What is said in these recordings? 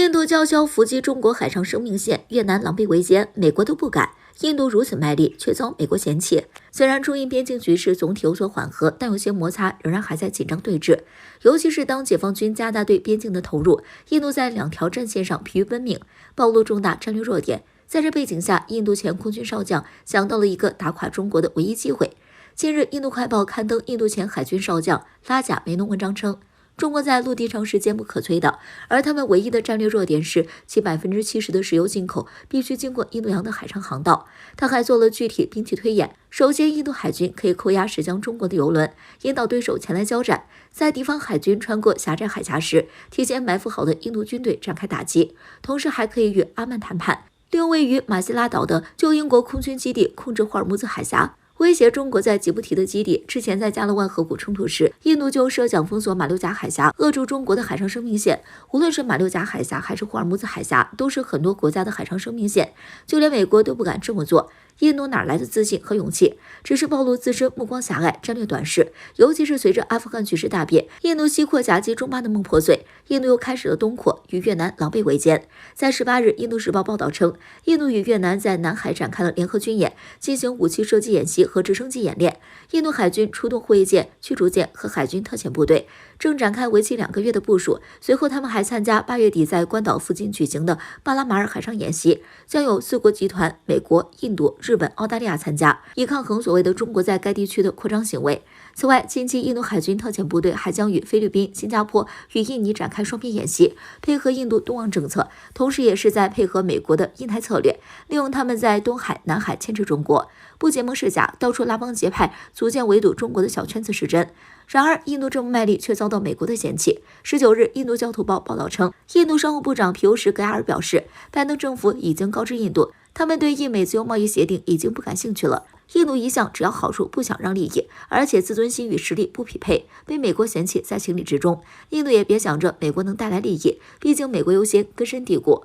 印度叫嚣伏击中国海上生命线，越南狼狈为奸，美国都不敢。印度如此卖力，却遭美国嫌弃。虽然中印边境局势总体有所缓和，但有些摩擦仍然还在紧张对峙。尤其是当解放军加大对边境的投入，印度在两条战线上疲于奔命，暴露重大战略弱点。在这背景下，印度前空军少将想到了一个打垮中国的唯一机会。近日，印度快报刊登印度前海军少将拉贾梅农文章称，中国在陆地上是坚不可摧的，而他们唯一的战略弱点是其70%的石油进口必须经过印度洋的海上航道。他还做了具体兵器推演，首先，印度海军可以扣押驶向中国的油轮，引导对手前来交战，在敌方海军穿过狭窄海峡时，提前埋伏好的印度军队展开打击，同时还可以与阿曼谈判，利用位于马希拉岛的旧英国空军基地控制霍尔木兹海峡，威胁中国在吉布提的基地。之前在加勒万河谷冲突时，印度就设想封锁马六甲海峡，扼住中国的海上生命线。无论是马六甲海峡还是霍尔木兹海峡，都是很多国家的海上生命线，就连美国都不敢这么做。印度哪来的自信和勇气？只是暴露自身目光狭隘、战略短视。尤其是随着阿富汗局势大变，印度西扩夹击中巴的梦破碎，印度又开始了东扩，与越南狼狈为奸。在18日，《印度时报》报道称，印度与越南在南海展开了联合军演，进行武器射击演习和直升机演练。印度海军出动护卫舰、驱逐舰和海军特遣部队，正展开为期2个月的部署。随后，他们还参加8月底在关岛附近举行的巴拉马尔海上演习，将有4国集团、美国、印度、日本、澳大利亚参加，以抗衡所谓的中国在该地区的扩张行为。此外，近期印度海军特遣部队还将与菲律宾、新加坡与印尼展开双边演习，配合印度东望政策，同时也是在配合美国的印太策略，利用他们在东海、南海牵制中国，不结盟是假，到处拉帮结派，组建围堵中国的小圈子是真。然而，印度这么卖力，却遭到美国的嫌弃。19日，印度教徒报报道称，印度商务部长皮尤什·格亚尔表示，拜登政府已经告知印度，他们对印美自由贸易协定已经不感兴趣了。印度一向只要好处，不想让利益，而且自尊心与实力不匹配，被美国嫌弃在情理之中。印度也别想着美国能带来利益，毕竟美国优先根深蒂固。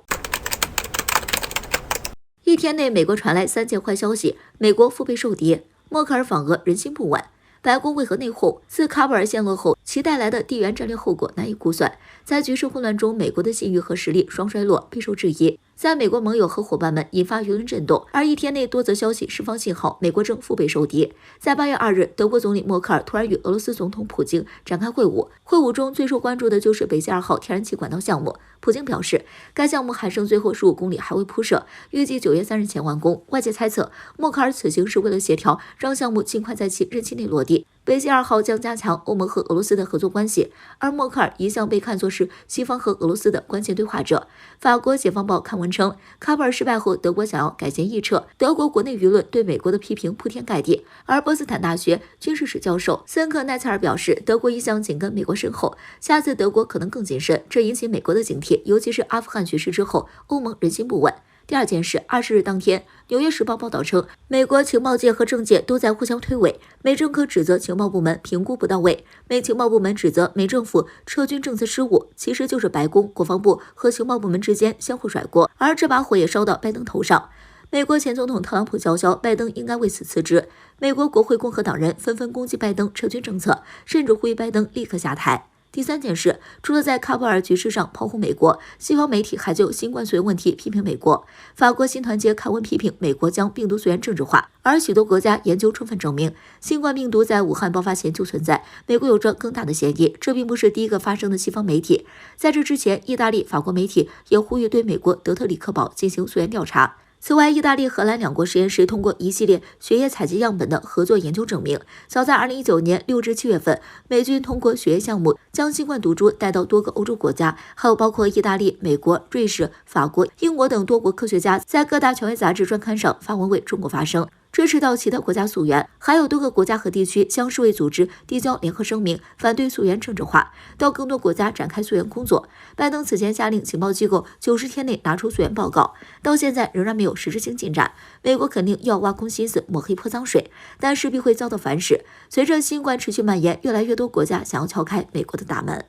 一天内，美国传来3件坏消息：美国腹背受敌，默克尔访俄人心不稳。白宫为何内讧？自喀布尔陷落后，其带来的地缘战略后果难以估算。在局势混乱中，美国的信誉和实力双衰落，备受质疑。在美国盟友和伙伴们引发舆论震动，而一天内多则消息释放信号，美国正腹背受敌。在8月2日，德国总理默克尔突然与俄罗斯总统普京展开会晤，会晤中最受关注的就是北溪2号天然气管道项目。普京表示，该项目还剩最后15公里还未铺设，预计9月3日前完工。外界猜测，默克尔此行是为了协调，让项目尽快在其任期内落地。北溪2号将加强欧盟和俄罗斯的合作关系，而默克尔一向被看作是西方和俄罗斯的关键对话者。法国《解放报》刊文称，喀布尔失败后，德国想要改弦易辙，德国国内舆论对美国的批评铺天盖地。而波茨坦大学军事史教授森克奈茨尔表示，德国一向紧跟美国身后，下次德国可能更谨慎，这引起美国的警惕，尤其是阿富汗局势之后，欧盟人心不稳。第二件事，20日当天，《纽约时报》报道称，美国情报界和政界都在互相推诿，美政客指责情报部门评估不到位，美情报部门指责美政府撤军政策失误，其实就是白宫、国防部和情报部门之间相互甩锅，而这把火也烧到拜登头上。美国前总统特朗普叫嚣，拜登应该为此辞职。美国国会共和党人纷纷攻击拜登撤军政策，甚至呼吁拜登立刻下台。第三件事，除了在喀布尔局势上炮轰美国，西方媒体还就新冠溯源问题批评美国。法国新团结刊文批评美国将病毒溯源政治化，而许多国家研究充分证明，新冠病毒在武汉爆发前就存在，美国有着更大的嫌疑。这并不是第一个发生的西方媒体，在这之前，意大利、法国媒体也呼吁对美国德特里克堡进行溯源调查。此外，意大利、荷兰2国实验室通过一系列血液采集样本的合作研究证明，早在2019年6至7月份，美军通过血液项目将新冠毒株带到多个欧洲国家，还有包括意大利、美国、瑞士、法国、英国等多国科学家在各大权威杂志专刊上发文为中国发声，支持到其他国家溯源，还有多个国家和地区向世卫组织递交联合声明，反对溯源政治化，到更多国家展开溯源工作。拜登此前下令情报机构90天内拿出溯源报告，到现在仍然没有实质性进展。美国肯定要挖空心思抹黑泼脏水，但势必会遭到反噬。随着新冠持续蔓延，越来越多国家想要撬开美国的大门。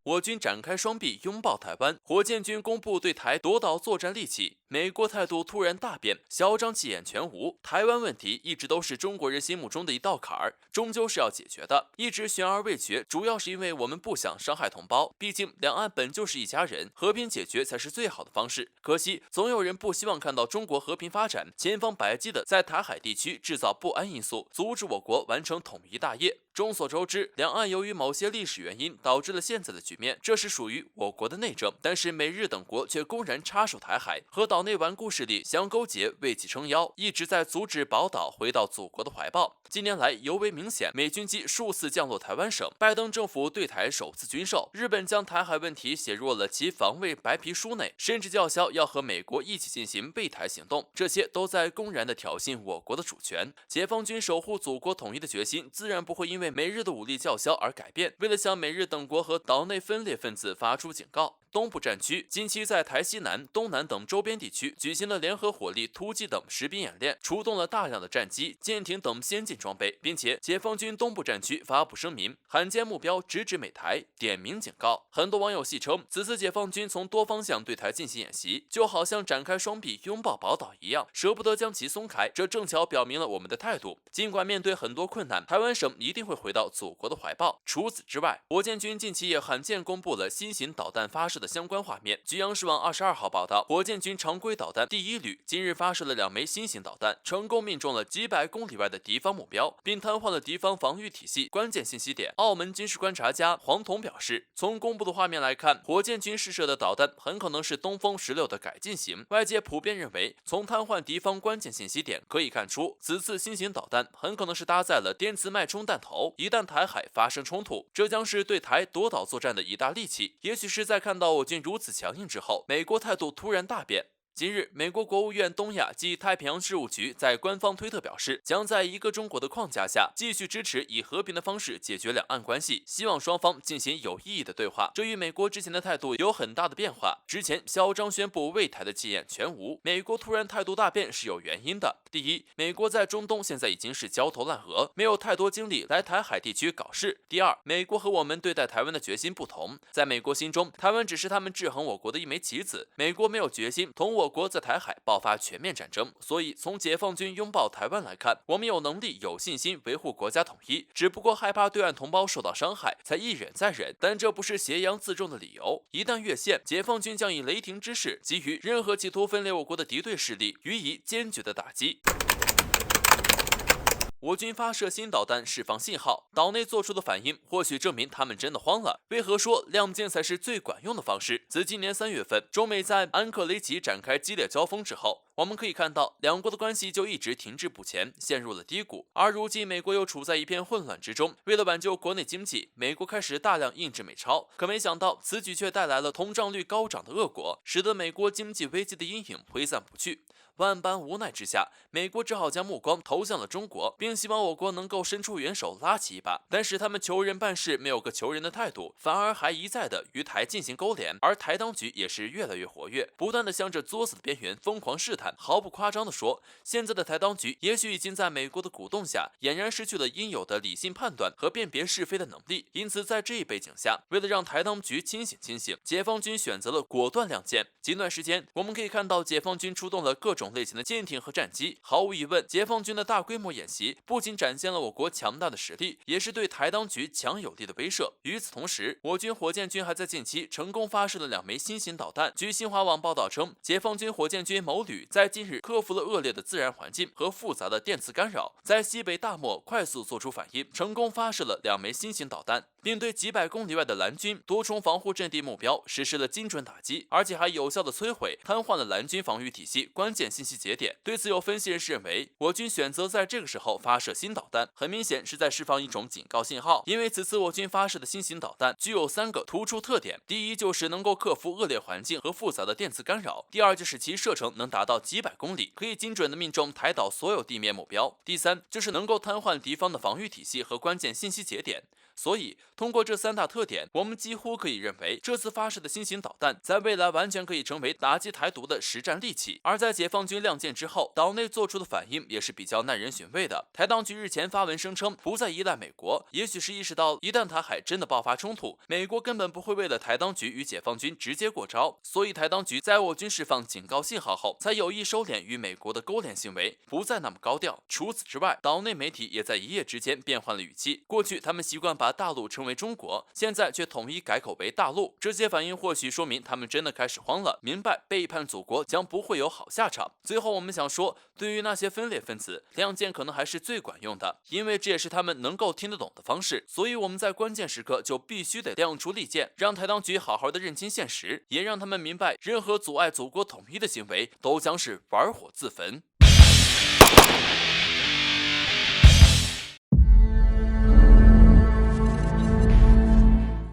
我军展开双臂拥抱台湾，火箭军公布对台夺岛作战利器，美国态度突然大变，嚣张气焰全无。台湾问题一直都是中国人心目中的一道坎儿，终究是要解决的，一直悬而未决，主要是因为我们不想伤害同胞，毕竟两岸本就是一家人，和平解决才是最好的方式。可惜总有人不希望看到中国和平发展，千方百计的在台海地区制造不安因素，阻止我国完成统一大业。众所周知，两岸由于某些历史原因导致了现在的局面，这是属于我国的内政。但是美日等国却公然插手台海，和岛内顽固势力相勾结，为其撑腰，一直在阻止宝岛回到祖国的怀抱。近年来尤为明显，美军机数次降落台湾省，拜登政府对台首次军售，日本将台海问题写入了其防卫白皮书内，甚至叫嚣要和美国一起进行备台行动，这些都在公然的挑衅我国的主权。解放军守护祖国统一的决心，自然不会因为美日的武力叫嚣而改变。为了向美日等国和岛内分裂分子发出警告，东部战区近期在台西南、东南等周边地区举行了联合火力突击等实兵演练，出动了大量的战机、舰艇等先进装备，并且解放军东部战区发布声明，罕见目标直指美台，点名警告。很多网友戏称，此次解放军从多方向对台进行演习，就好像展开双臂拥抱宝岛一样，舍不得将其松开，这正巧表明了我们的态度。尽管面对很多困难，台湾省一定会回到祖国的怀抱。除此之外，火箭军近期也罕见公布了新型导弹发射的相关画面。据央视网22号报道，火箭军常规导弹第一旅今日发射了2枚新型导弹，成功命中了几百公里外的敌方目标，并瘫痪了敌方防御体系关键信息点。澳门军事观察家黄彤表示，从公布的画面来看，火箭军试射的导弹很可能是东风16的改进型。外界普遍认为，从瘫痪敌方关键信息点可以看出，此次新型导弹很可能是搭载了电磁脉冲弹头，一旦台海发生冲突，这将是对台夺岛作战的一大利器。也许是在看到我军如此强硬之后，美国态度突然大变。近日，美国国务院东亚及太平洋事务局在官方推特表示，将在一个中国的框架下继续支持以和平的方式解决两岸关系，希望双方进行有意义的对话。这与美国之前的态度有很大的变化。之前嚣张宣布为台的气焰全无，美国突然态度大变是有原因的。第一，美国在中东现在已经是焦头烂额，没有太多精力来台海地区搞事。第二，美国和我们对待台湾的决心不同，在美国心中，台湾只是他们制衡我国的一枚棋子，美国没有决心同我国在台海爆发全面战争。所以从解放军拥抱台湾来看，我们有能力有信心维护国家统一，只不过害怕对岸同胞受到伤害，才一忍再忍，但这不是挟洋自重的理由。一旦越线，解放军将以雷霆之势给予任何企图分裂我国的敌对势力予以坚决的打击。我军发射新导弹释放信号，岛内做出的反应或许证明他们真的慌了。为何说亮剑才是最管用的方式？自今年3月份，中美在安克雷奇展开激烈交锋之后，我们可以看到两国的关系就一直停滞不前，陷入了低谷。而如今美国又处在一片混乱之中，为了挽救国内经济，美国开始大量印制美钞，可没想到此举却带来了通胀率高涨的恶果，使得美国经济危机的阴影挥散不去。万般无奈之下，美国只好将目光投向了中国，并希望我国能够伸出援手拉起一把。但是他们求人办事没有个求人的态度，反而还一再的与台进行勾连，而台当局也是越来越活跃，不断的向着作死的边缘疯狂试探。毫不夸张的说，现在的台当局也许已经在美国的鼓动下，俨然失去了应有的理性判断和辨别是非的能力。因此在这一背景下，为了让台当局清醒，解放军选择了果断亮剑。近段时间我们可以看到，解放军出动了各种类型的舰艇和战机。毫无疑问，解放军的大规模演习不仅展现了我国强大的实力，也是对台当局强有力的威慑。与此同时，我军火箭军还在近期成功发射了2枚新型导弹。据新华网报道称，解放军火箭军某旅在近日克服了恶劣的自然环境和复杂的电磁干扰，在西北大漠快速做出反应，成功发射了2枚新型导弹，并对几百公里外的蓝军多重防护阵地目标实施了精准打击，而且还有效的摧毁、瘫痪了蓝军防御体系关键信息节点。对此，有分析人士认为，我军选择在这个时候发射新导弹，很明显是在释放一种警告信号。因为此次我军发射的新型导弹具有3个突出特点：第一，就是能够克服恶劣环境和复杂的电磁干扰；第二，就是其射程能达到几百公里，可以精准的命中台岛所有地面目标；第三，就是能够瘫痪敌方的防御体系和关键信息节点。所以，通过这3大特点，我们几乎可以认为，这次发射的新型导弹在未来完全可以成为打击台独的实战利器。而在解放军亮剑之后，岛内做出的反应也是比较耐人寻味的。台当局日前发文声称不再依赖美国，也许是意识到一旦台海真的爆发冲突，美国根本不会为了台当局与解放军直接过招，所以台当局在我军释放警告信号后，才有意收敛与美国的勾连行为，不再那么高调。除此之外，岛内媒体也在一夜之间变换了语气，过去他们习惯把大陆称为中国，现在却统一改口为大陆。这些反应或许说明他们真的开始慌了，明白背叛祖国将不会有好下场。最后我们想说，对于那些分裂分子，亮剑可能还是最管用的，因为这也是他们能够听得懂的方式。所以我们在关键时刻就必须得亮出利剑，让台当局好好的认清现实，也让他们明白，任何阻碍祖国统一的行为都将是玩火自焚。